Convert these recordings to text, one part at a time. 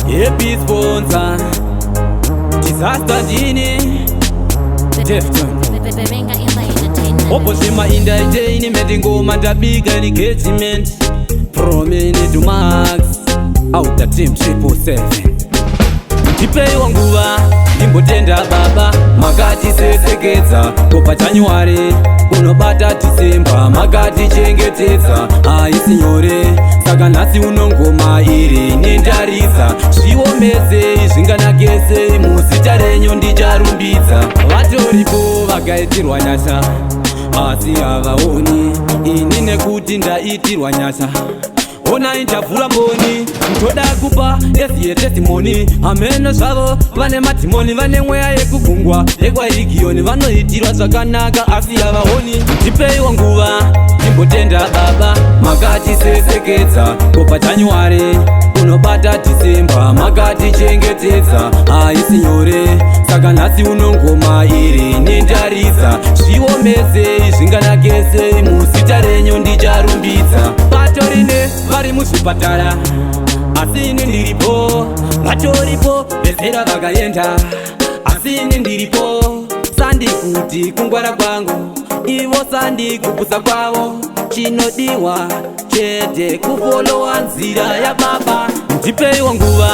Happy sponsor Disaster Dini Davtone Opposima Indaitini Medingoma Dabiga Engagement Promini to Max Outer Team 777 Ndipeiwo Nguva Imbotenda baba Makati sesekeza Kopa January Unobata December Makati chengetedza Haisi nyore Saka nhasi unongoma iri Nendarisa Zviomese zvinganakese Muzita renyu ndicharumbidza Vatoripo vakaitirwa nyasha Asi havaoni Ini nekuti ndaitirwa nyasha Ona indavhura mboni Ndoda kupa testimony Ameno zvavo vane matimoni Vane mweya yekugungwa Ekwairigiyoni vanoitirwa zvakanaka asi havaoni Ndipeiwo nguva Imbotenda baba Makati sesekedza Kopa January Unobata December Makati chengetedza Haisi nyore Saka nhasi unongoma iri Nendarisa Zviomese zvinganakese Muzita renyu ndicharumbidza Patorine vari muzvipatara Asi ini ndiripo Vatoripo vezera vakaenda Asi ini ndiripo Sandikuti kungwara kwangu Ivo sandikupusa kwavo Chinodiwa chete kufolowa nzira ya baba Ndipeiwo nguva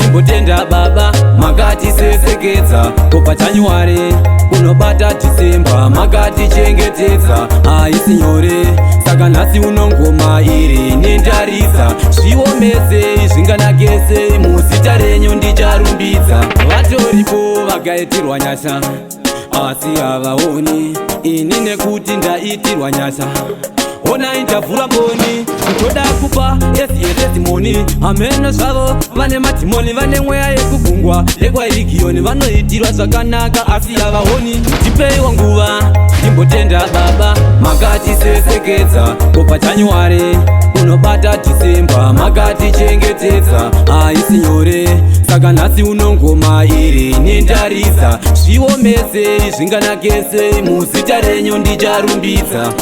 Imbotenda baba Makati sesekedza Kopa January Unobata December Makati chengetedza Haisi nyore Saka nhasi unongoma iri Nendarisa Zviomese zvinganakese Muzita renyu ndicharumbidza Vatoripo vakaitirwa nyasha Asi havaoni Ini nekuti ndaitirwa nyasha Ona indavhura mboni Ndoda kupa testimony Ameno zvavo vane matimoni Vane mweya yekugungwa Ekwairigiyoni vanoitirwa zvakanaka asi havaoni Ndipeiwo nguva Imbotenda baba Makati sesekedza Kopa January Unobata December Makati chengetedza Haisi nyore Saka nhasi unongoma iri Nendarisa Zviomese zvinganakese Muzita renyu ndicharumbidza